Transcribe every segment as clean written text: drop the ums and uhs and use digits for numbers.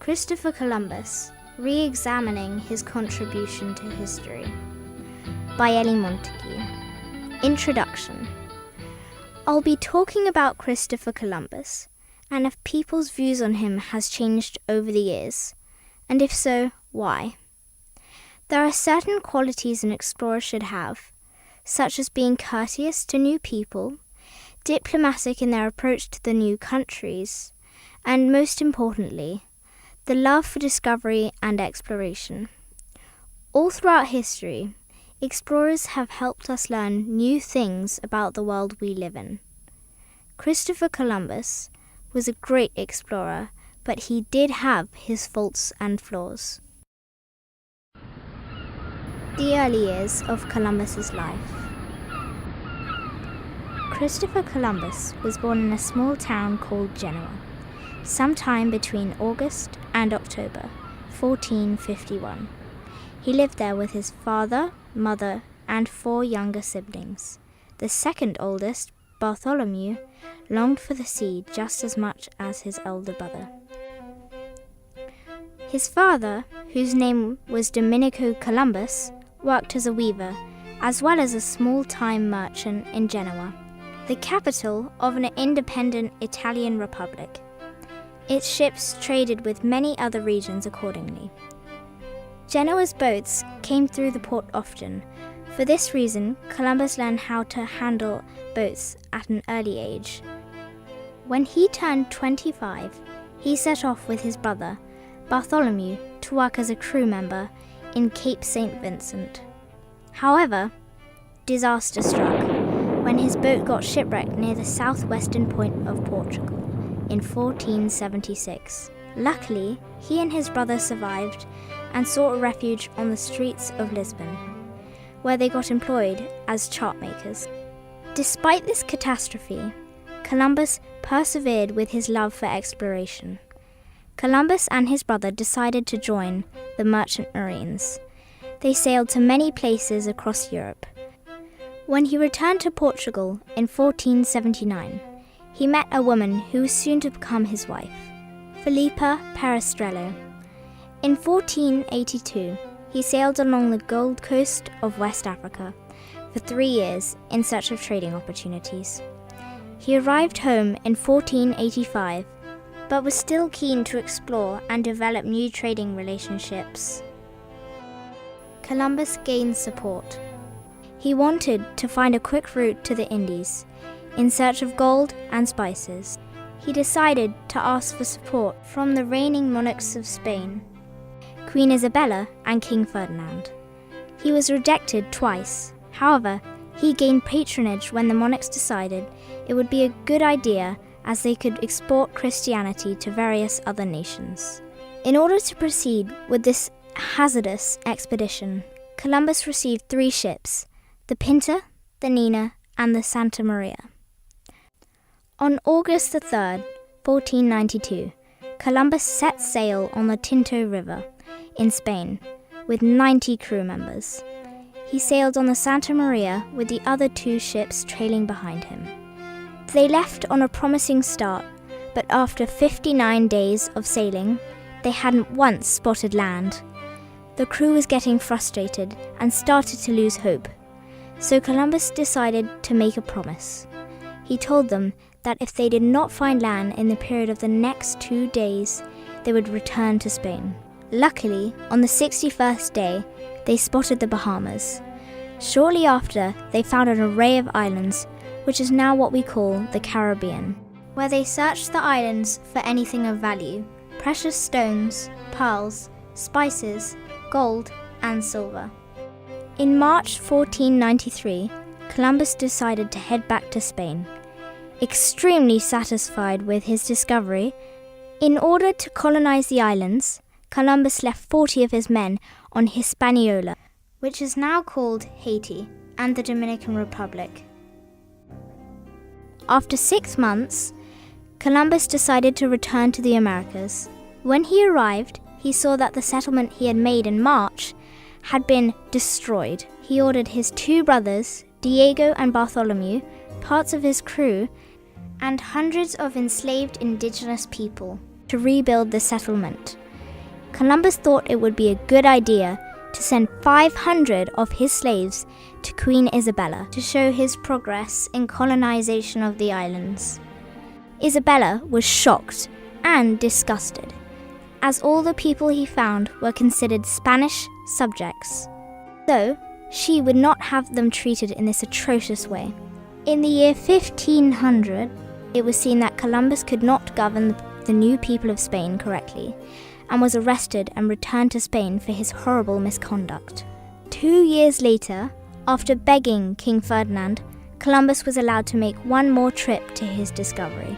Christopher Columbus, Re-examining His Contribution to History, by Ellie MONTAGU. Introduction. I'll be talking about Christopher Columbus, and if people's views on him has changed over the years, and if so, why. There are certain qualities an explorer should have, such as being courteous to new people, diplomatic in their approach to the new countries, and most importantly, the love for discovery and exploration. All throughout history, explorers have helped us learn new things about the world we live in. Christopher Columbus was a great explorer, but he did have his faults and flaws. The early years of Columbus's life. Christopher Columbus was born in a small town called Genoa, sometime between August and October 1451. He lived there with his father, mother, and 4 younger siblings. The second oldest, Bartholomew, longed for the sea just as much as his elder brother. His father, whose name was Domenico Columbus, worked as a weaver, as well as a small-time merchant in Genoa, the capital of an independent Italian republic. Its ships traded with many other regions accordingly. Genoa's boats came through the port often. For this reason, Columbus learned how to handle boats at an early age. When he turned 25, he set off with his brother, Bartholomew, to work as a crew member in Cape St. Vincent. However, disaster struck when his boat got shipwrecked near the southwestern point of Portugal in 1476. Luckily, he and his brother survived and sought refuge on the streets of Lisbon, where they got employed as chart makers. Despite this catastrophe, Columbus persevered with his love for exploration. Columbus and his brother decided to join the merchant marines. They sailed to many places across Europe. When he returned to Portugal in 1479, he met a woman who was soon to become his wife, Filipa Perestrello. In 1482, he sailed along the Gold Coast of West Africa for 3 years in search of trading opportunities. He arrived home in 1485, but was still keen to explore and develop new trading relationships. Columbus gained support. He wanted to find a quick route to the Indies in search of gold and spices. He decided to ask for support from the reigning monarchs of Spain, Queen Isabella and King Ferdinand. He was rejected twice. However, he gained patronage when the monarchs decided it would be a good idea as they could export Christianity to various other nations. In order to proceed with this hazardous expedition, Columbus received 3 ships, the Pinta, the Nina, and the Santa Maria. On August 3rd, 1492, Columbus set sail on the Tinto River in Spain with 90 crew members. He sailed on the Santa Maria with the other 2 ships trailing behind him. They left on a promising start, but after 59 days of sailing, they hadn't once spotted land. The crew was getting frustrated and started to lose hope. So Columbus decided to make a promise. He told them that if they did not find land in the period of the next 2 days, they would return to Spain. Luckily, on the 61st day, they spotted the Bahamas. Shortly after, they found an array of islands, which is now what we call the Caribbean, where they searched the islands for anything of value: precious stones, pearls, spices, gold, and silver. In March 1493, Columbus decided to head back to Spain. Extremely satisfied with his discovery, in order to colonize the islands, Columbus left 40 of his men on Hispaniola, which is now called Haiti and the Dominican Republic. After 6 months, Columbus decided to return to the Americas. When he arrived, he saw that the settlement he had made in March had been destroyed. He ordered his 2 brothers, Diego and Bartholomew, parts of his crew, and hundreds of enslaved indigenous people to rebuild the settlement. Columbus thought it would be a good idea to send 500 of his slaves to Queen Isabella to show his progress in colonization of the islands. Isabella was shocked and disgusted, as all the people he found were considered Spanish subjects. So, she would not have them treated in this atrocious way. In the year 1500, it was seen that Columbus could not govern the new people of Spain correctly, and was arrested and returned to Spain for his horrible misconduct. 2 years later, after begging King Ferdinand, Columbus was allowed to make one more trip to his discovery.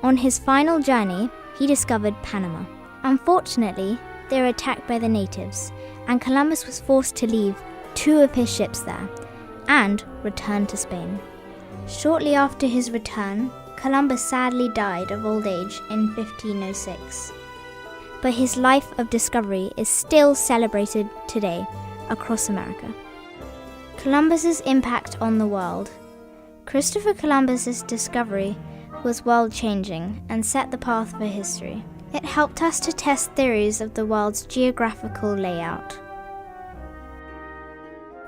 On his final journey, he discovered Panama. Unfortunately, they were attacked by the natives, and Columbus was forced to leave 2 of his ships there and return to Spain. Shortly after his return, Columbus sadly died of old age in 1506. But his life of discovery is still celebrated today across America. Columbus's impact on the world. Christopher Columbus's discovery was world-changing and set the path for history. It helped us to test theories of the world's geographical layout.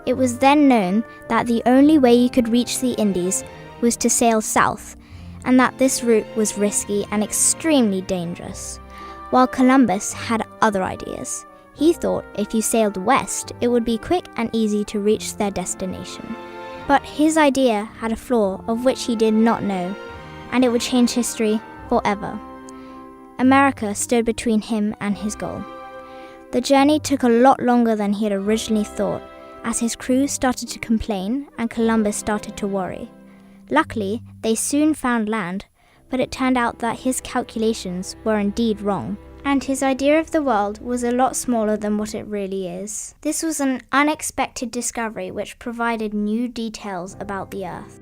It was then known that the only way you could reach the Indies was to sail south, and that this route was risky and extremely dangerous. While Columbus had other ideas. He thought if you sailed west, it would be quick and easy to reach their destination. But his idea had a flaw of which he did not know, and it would change history forever. America stood between him and his goal. The journey took a lot longer than he had originally thought, as his crew started to complain and Columbus started to worry. Luckily, they soon found land, but it turned out that his calculations were indeed wrong, and his idea of the world was a lot smaller than what it really is. This was an unexpected discovery which provided new details about the Earth.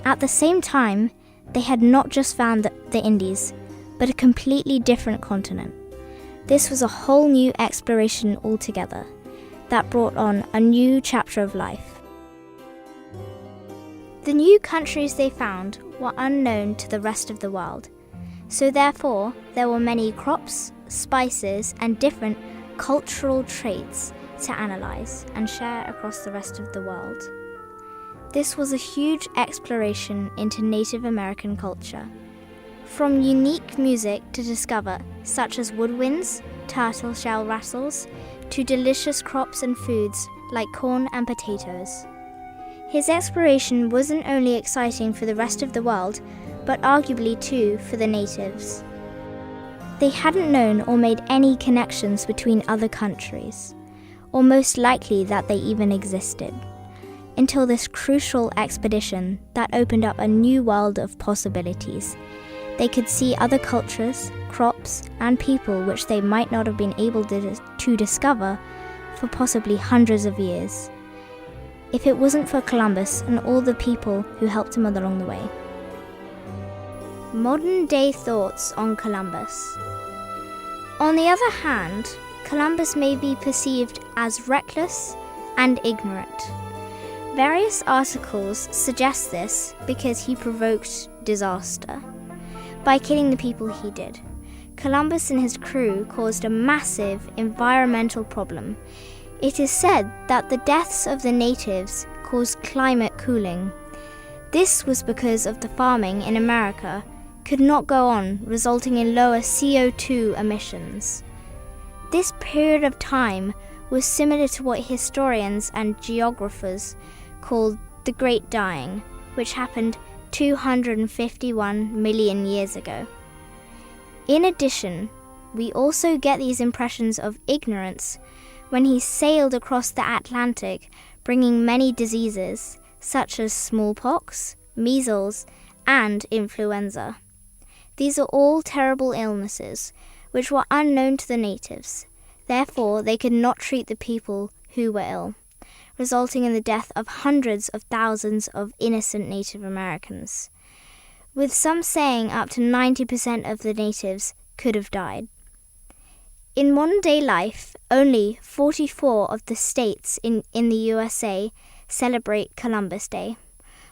At the same time, they had not just found the Indies, but a completely different continent. This was a whole new exploration altogether that brought on a new chapter of life. The new countries they found were unknown to the rest of the world, so therefore there were many crops, spices, and different cultural traits to analyze and share across the rest of the world. This was a huge exploration into Native American culture. From unique music to discover, such as woodwinds, turtle shell rattles, to delicious crops and foods like corn and potatoes. His exploration wasn't only exciting for the rest of the world, but arguably too for the natives. They hadn't known or made any connections between other countries, or most likely that they even existed, until this crucial expedition that opened up a new world of possibilities. They could see other cultures, crops, and people which they might not have been able to discover for possibly hundreds of years, if it wasn't for Columbus and all the people who helped him along the way. Modern-day thoughts on Columbus. On the other hand, Columbus may be perceived as reckless and ignorant. Various articles suggest this because he provoked disaster by killing the people he did. Columbus and his crew caused a massive environmental problem. It is said that the deaths of the natives caused climate cooling. This was because of the farming in America could not go on, resulting in lower CO2 emissions. This period of time was similar to what historians and geographers called the Great Dying, which happened 251 million years ago. In addition, we also get these impressions of ignorance when he sailed across the Atlantic, bringing many diseases such as smallpox, measles, and influenza. These are all terrible illnesses which were unknown to the natives. Therefore, they could not treat the people who were ill, resulting in the death of hundreds of thousands of innocent Native Americans, with some saying up to 90% of the natives could have died. In modern-day life, only 44 of the states in the USA celebrate Columbus Day,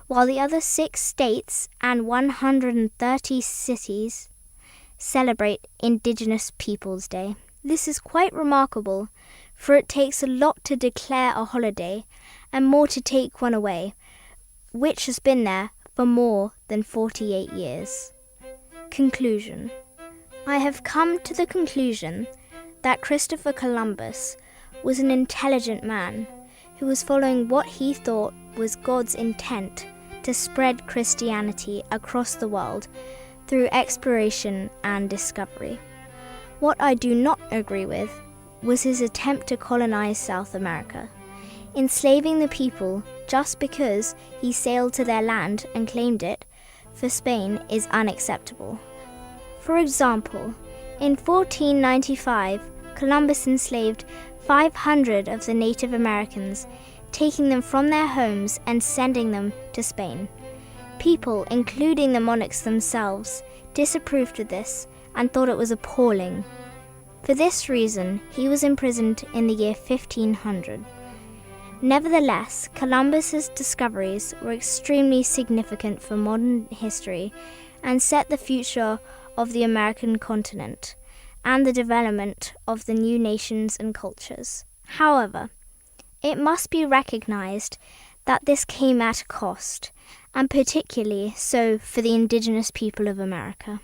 while the other 6 states and 130 cities celebrate Indigenous Peoples Day. This is quite remarkable, for it takes a lot to declare a holiday and more to take one away, which has been there for more than 48 years. Conclusion. I have come to the conclusion that Christopher Columbus was an intelligent man who was following what he thought was God's intent to spread Christianity across the world through exploration and discovery. What I do not agree with was his attempt to colonize South America, enslaving the people just because he sailed to their land and claimed it for Spain is unacceptable. For example, in 1495, Columbus enslaved 500 of the Native Americans, taking them from their homes and sending them to Spain. People, including the monarchs themselves, disapproved of this and thought it was appalling. For this reason, he was imprisoned in the year 1500. Nevertheless, Columbus's discoveries were extremely significant for modern history and set the future of the American continent and the development of the new nations and cultures. However, it must be recognized that this came at a cost, and particularly so for the indigenous people of America.